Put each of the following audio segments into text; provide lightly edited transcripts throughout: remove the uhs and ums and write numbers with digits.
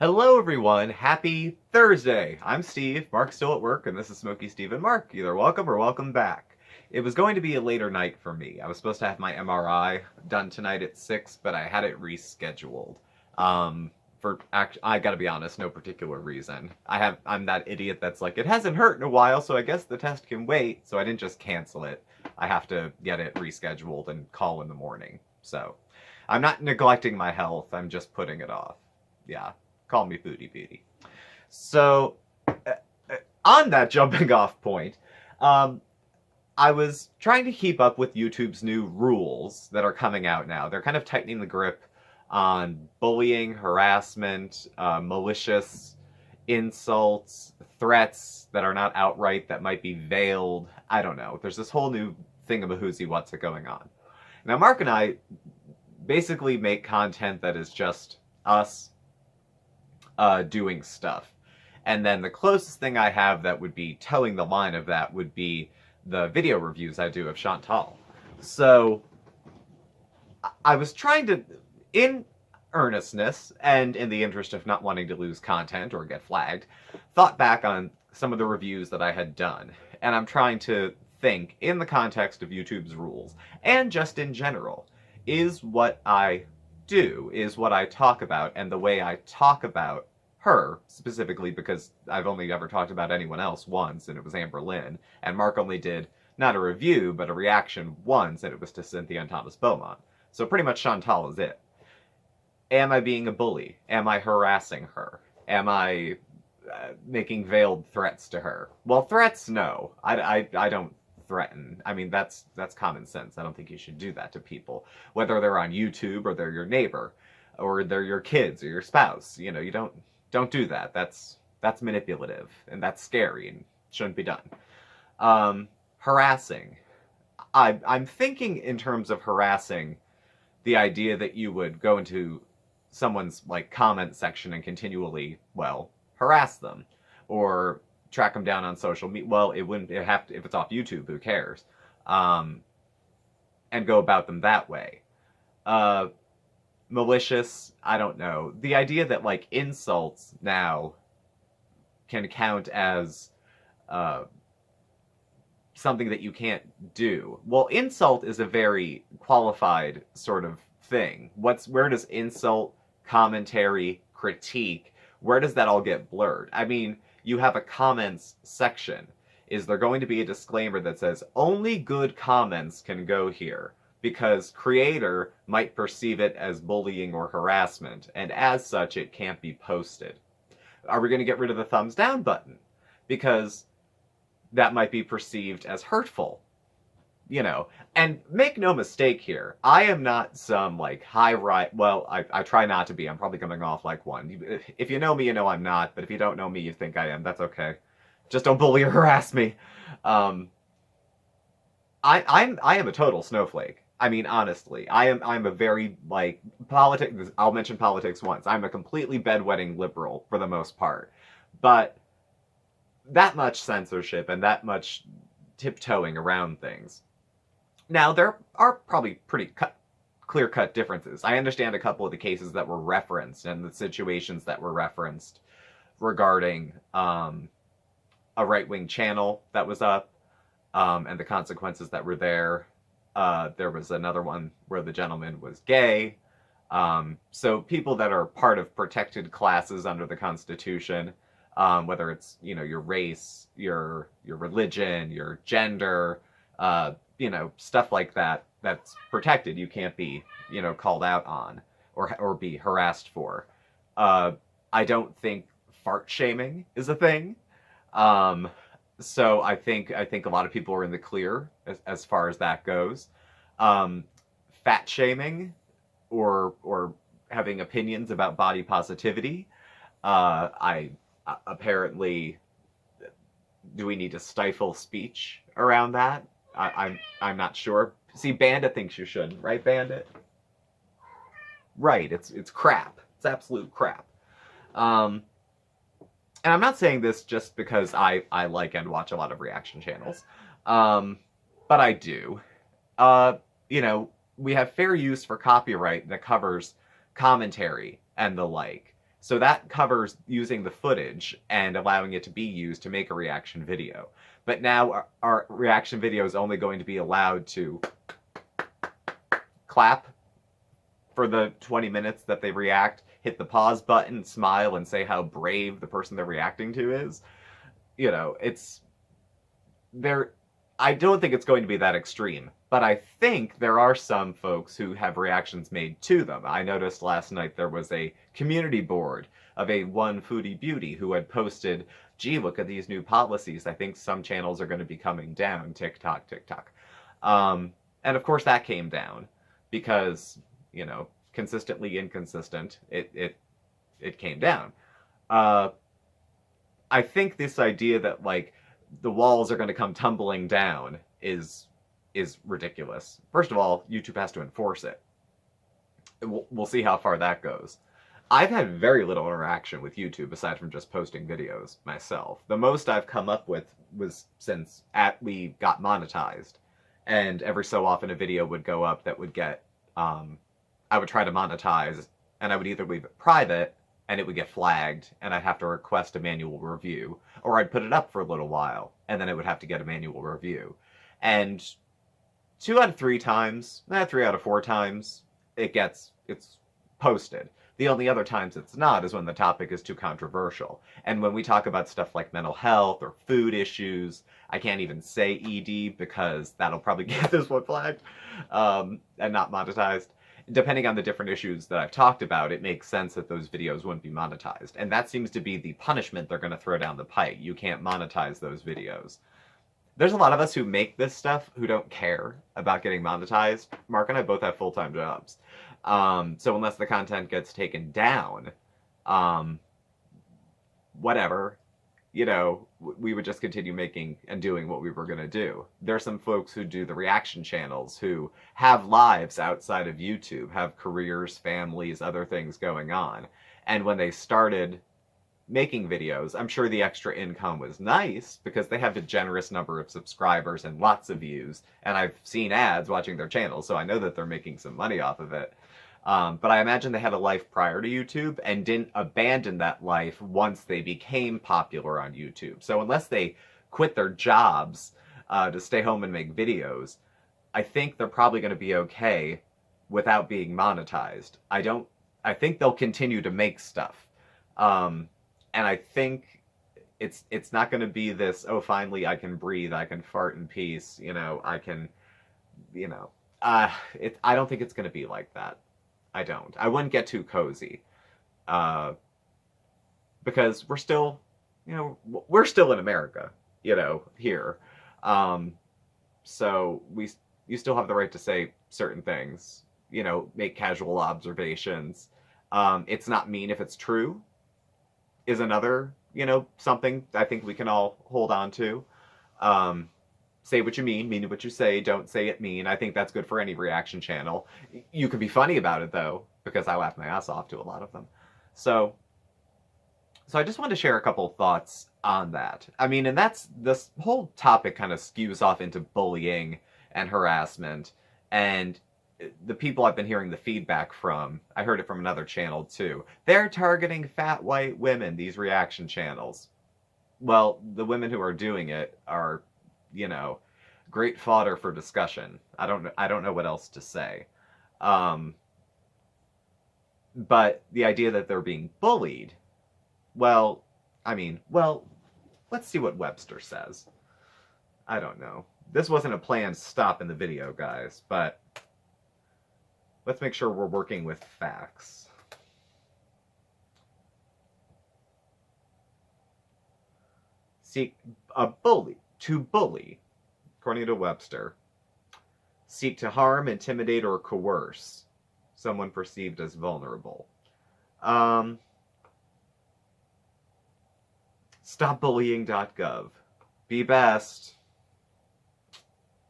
Hello everyone, happy Thursday! I'm Steve, Mark's still at work, and this is Smokey Steve and Mark. Either welcome or welcome back. It was going to be a later night for me. I was supposed to have my MRI done tonight at 6, but I had it rescheduled. I gotta be honest, no particular reason. I'm that idiot that's like, it hasn't hurt in a while, so I guess the test can wait, so I didn't just cancel it. I have to get it rescheduled and call in the morning. So, I'm not neglecting my health, I'm just putting it off. Yeah. Call me Booty Beauty. So, on that jumping off point, um, I was trying to keep up with YouTube's new rules that are coming out now. They're kind of tightening the grip on bullying, harassment, malicious insults, threats that are not outright, that might be veiled. I don't know. There's this whole new thingamahoozy what's it going on. Now, Mark and I basically make content that is just us doing stuff. And then the closest thing I have that would be towing the line of that would be the video reviews I do of Chantal. So I was trying to, in earnestness and in the interest of not wanting to lose content or get flagged, thought back on some of the reviews that I had done. And I'm trying to think in the context of YouTube's rules and just in general. Is what I do, is what I talk about, and the way I talk about her specifically, because I've only ever talked about anyone else once, and it was Amber Lynn, and Mark only did not a review, but a reaction once, and it was to Cynthia and Thomas Beaumont. So pretty much Chantal is it. Am I being a bully? Am I harassing her? Am I making veiled threats to her? Well, threats, no. I don't threaten. I mean, that's common sense. I don't think you should do that to people, whether they're on YouTube or they're your neighbor, or they're your kids or your spouse. You know, you don't do that. That's manipulative and that's scary and shouldn't be done. Harassing. I'm thinking in terms of harassing, the idea that you would go into someone's like comment section and continually, well, harass them or track them down on social media. Well, it have to, if it's off YouTube, who cares? And go about them that way. Malicious, I don't know. The idea that like insults now can count as something that you can't do. Well, insult is a very qualified sort of thing. Where does insult, commentary, critique, where does that all get blurred? I mean, you have a comments section. Is there going to be a disclaimer that says only good comments can go here? Because creator might perceive it as bullying or harassment, and as such, it can't be posted. Are we going to get rid of the thumbs down button? Because that might be perceived as hurtful. You know, and make no mistake here, I am not some like well, I try not to be. I'm probably coming off like one. If you know me, you know I'm not, but if you don't know me, you think I am. That's okay. Just don't bully or harass me. I am a total snowflake. I mean, honestly, I'm a very like politics. I'll mention politics once. I'm a completely bedwetting liberal for the most part, but that much censorship and that much tiptoeing around things. Now, there are probably pretty clear-cut differences. I understand a couple of the cases that were referenced and the situations that were referenced regarding a right-wing channel that was up and the consequences that were there. There was another one where the gentleman was gay. So people that are part of protected classes under the Constitution, whether it's, you know, your race, your religion, your gender, you know, stuff like that, that's protected. You can't be, you know, called out on or be harassed for. I don't think fart shaming is a thing. So I think a lot of people are in the clear as far as that goes. Fat shaming or having opinions about body positivity. I apparently, do we need to stifle speech around that? I'm not sure. See, Bandit thinks you shouldn't, right, Bandit? Right, it's crap. It's absolute crap. And I'm not saying this just because I like and watch a lot of reaction channels, but I do. You know, we have fair use for copyright that covers commentary and the like. So that covers using the footage and allowing it to be used to make a reaction video. But now our reaction video is only going to be allowed to clap for the 20 minutes that they react, hit the pause button, smile, and say how brave the person they're reacting to is. You know, it's there. I don't think it's going to be that extreme, but I think there are some folks who have reactions made to them. I noticed last night there was a community board of a one foodie beauty who had posted, gee, look at these new policies. I think some channels are going to be coming down. TikTok, TikTok. And of course that came down because, you know, consistently inconsistent, it came down. I think this idea that, like, the walls are going to come tumbling down is ridiculous. First of all, YouTube has to enforce it. We'll see how far that goes. I've had very little interaction with YouTube aside from just posting videos myself. The most I've come up with was since we got monetized, and every so often a video would go up that would get I would try to monetize, and I would either leave it private and it would get flagged and I'd have to request a manual review, or I'd put it up for a little while and then it would have to get a manual review. And 2 out of 3 times, 3 out of 4 times, it's posted. The only other times it's not is when the topic is too controversial. And when we talk about stuff like mental health or food issues, I can't even say ED because that'll probably get this one flagged and not monetized. Depending on the different issues that I've talked about, it makes sense that those videos wouldn't be monetized. And that seems to be the punishment they're going to throw down the pipe. You can't monetize those videos. There's a lot of us who make this stuff who don't care about getting monetized. Mark and I both have full-time jobs. So unless the content gets taken down, whatever, you know, we would just continue making and doing what we were going to do. There's some folks who do the reaction channels who have lives outside of YouTube, have careers, families, other things going on. And when they started making videos, I'm sure the extra income was nice because they have a generous number of subscribers and lots of views. And I've seen ads watching their channel, so I know that they're making some money off of it. But I imagine they had a life prior to YouTube and didn't abandon that life once they became popular on YouTube. So unless they quit their jobs to stay home and make videos, I think they're probably going to be okay without being monetized. I think they'll continue to make stuff. And I think it's not going to be this, oh, finally I can breathe, I can fart in peace, you know, I can, you know, I don't think it's going to be like that. I don't. I wouldn't get too cozy. Because we're still, you know, we're still in America, you know, here. So you still have the right to say certain things, you know, make casual observations. It's not mean if it's true, is another, you know, something I think we can all hold on to. Say what you mean what you say, don't say it mean. I think that's good for any reaction channel. You can be funny about it, though, because I laugh my ass off to a lot of them. So I just wanted to share a couple of thoughts on that. I mean, and this whole topic kind of skews off into bullying and harassment. And the people I've been hearing the feedback from, I heard it from another channel too. They're targeting fat white women, these reaction channels. Well, the women who are doing it are, you know, great fodder for discussion. I don't know what else to say. But the idea that they're being bullied, well, I mean, well, let's see what Webster says. I don't know. This wasn't a planned stop in the video, guys, but let's make sure we're working with facts. Seek a bully. To bully, according to Webster, seek to harm, intimidate, or coerce someone perceived as vulnerable. Stopbullying.gov. Be best.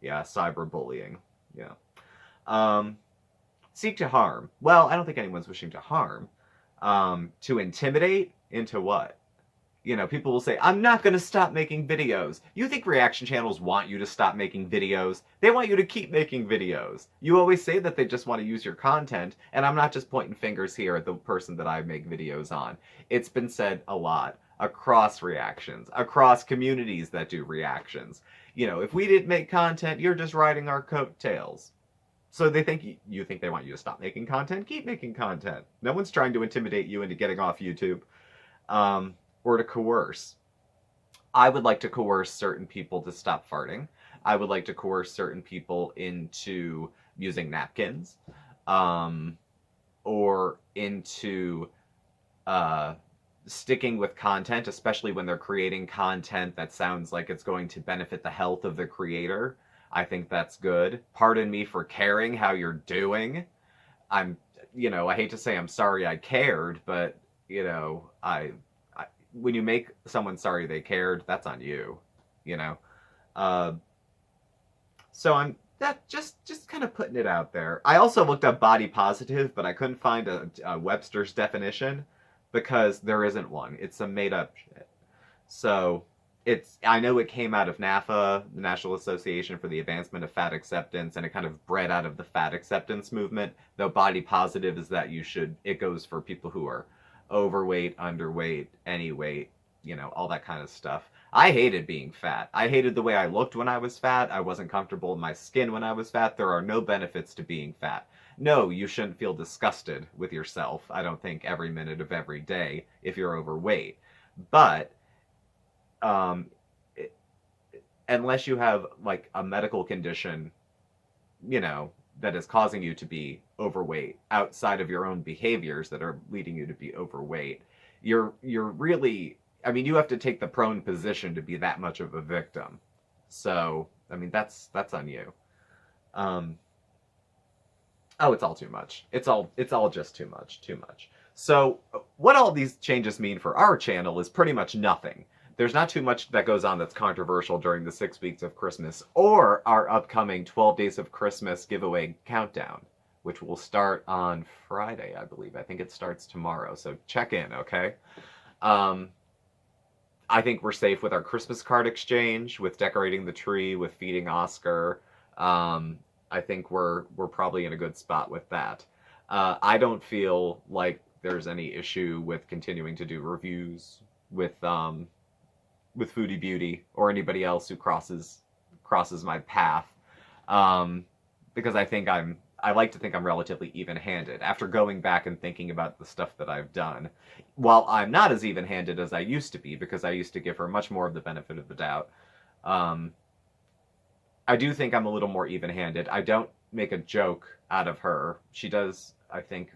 Yeah, cyberbullying. Yeah. Seek to harm. Well, I don't think anyone's wishing to harm. To intimidate? Into what? You know, people will say, I'm not going to stop making videos. You think reaction channels want you to stop making videos? They want you to keep making videos. You always say that they just want to use your content, and I'm not just pointing fingers here at the person that I make videos on. It's been said a lot across reactions, across communities that do reactions. You know, if we didn't make content, you're just riding our coattails. So they think you think they want you to stop making content? Keep making content. No one's trying to intimidate you into getting off YouTube. Or to coerce. I would like to coerce certain people to stop farting. I would like to coerce certain people into using napkins, or into sticking with content, especially when they're creating content that sounds like it's going to benefit the health of the creator. I think that's good. Pardon me for caring how you're doing. You know, I hate to say I'm sorry I cared, but, you know, when you make someone sorry they cared, that's on you, you know. So I'm just kind of putting it out there. I also looked up body positive, but I couldn't find a Webster's definition because there isn't one. It's some made up shit. So I know it came out of NAFA, the National Association for the Advancement of Fat Acceptance, and it kind of bred out of the fat acceptance movement. Though body positive is that it goes for people who are overweight, underweight, any weight, you know, all that kind of stuff. I hated being fat. I hated the way I looked when I was fat. I wasn't comfortable in my skin when I was fat. There are no benefits to being fat. No, you shouldn't feel disgusted with yourself, I don't think, every minute of every day if you're overweight. But unless you have, like, a medical condition, you know, that is causing you to be overweight outside of your own behaviors that are leading you to be overweight, you're really, I mean, you have to take the prone position to be that much of a victim. So, I mean, that's on you. Oh, it's all too much. It's all just too much. So, what all these changes mean for our channel is pretty much nothing. There's not too much that goes on that's controversial during the 6 weeks of Christmas or our upcoming 12 Days of Christmas giveaway countdown, which will start on Friday, I believe. I think it starts tomorrow, so check in, okay? I think we're safe with our Christmas card exchange, with decorating the tree, with feeding Oscar. I think we're probably in a good spot with that. I don't feel like there's any issue with continuing to do reviews with Foodie Beauty or anybody else who crosses my path, because I like to think I'm relatively even-handed after going back and thinking about the stuff that I've done. While I'm not as even-handed as I used to be, because I used to give her much more of the benefit of the doubt, I do think I'm a little more even-handed. I don't make a joke out of her. She does, I think,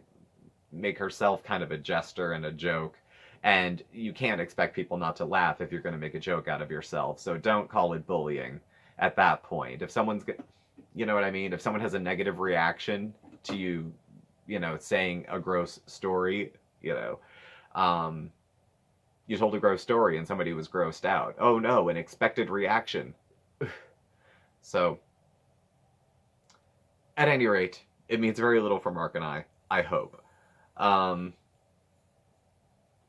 make herself kind of a jester and a joke. And you can't expect people not to laugh if you're going to make a joke out of yourself. So don't call it bullying at that point. If someone's, you know what I mean? If someone has a negative reaction to you, you know, saying a gross story, you know, you told a gross story and somebody was grossed out. Oh no, an expected reaction. So, at any rate, it means very little for Mark and I hope.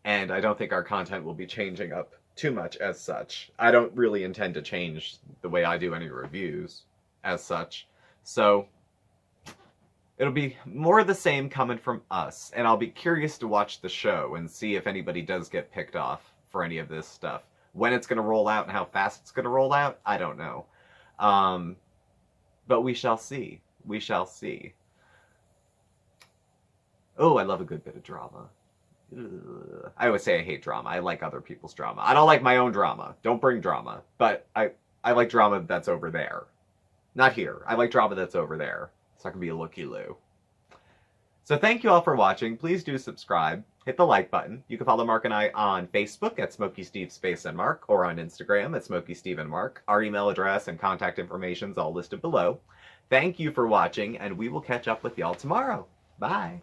And I don't think our content will be changing up too much as such. I don't really intend to change the way I do any reviews as such. So it'll be more of the same coming from us. And I'll be curious to watch the show and see if anybody does get picked off for any of this stuff. When it's going to roll out and how fast it's going to roll out, I don't know. But we shall see. We shall see. Oh, I love a good bit of drama. I always say I hate drama. I like other people's drama. I don't like my own drama. Don't bring drama. But I like drama that's over there. Not here. I like drama that's over there. So I can be a looky-loo. So thank you all for watching. Please do subscribe. Hit the like button. You can follow Mark and I on Facebook at SmokeySteveAndMarc or on Instagram at SmokeySteveAndMarc. Our email address and contact information is all listed below. Thank you for watching, and we will catch up with y'all tomorrow. Bye.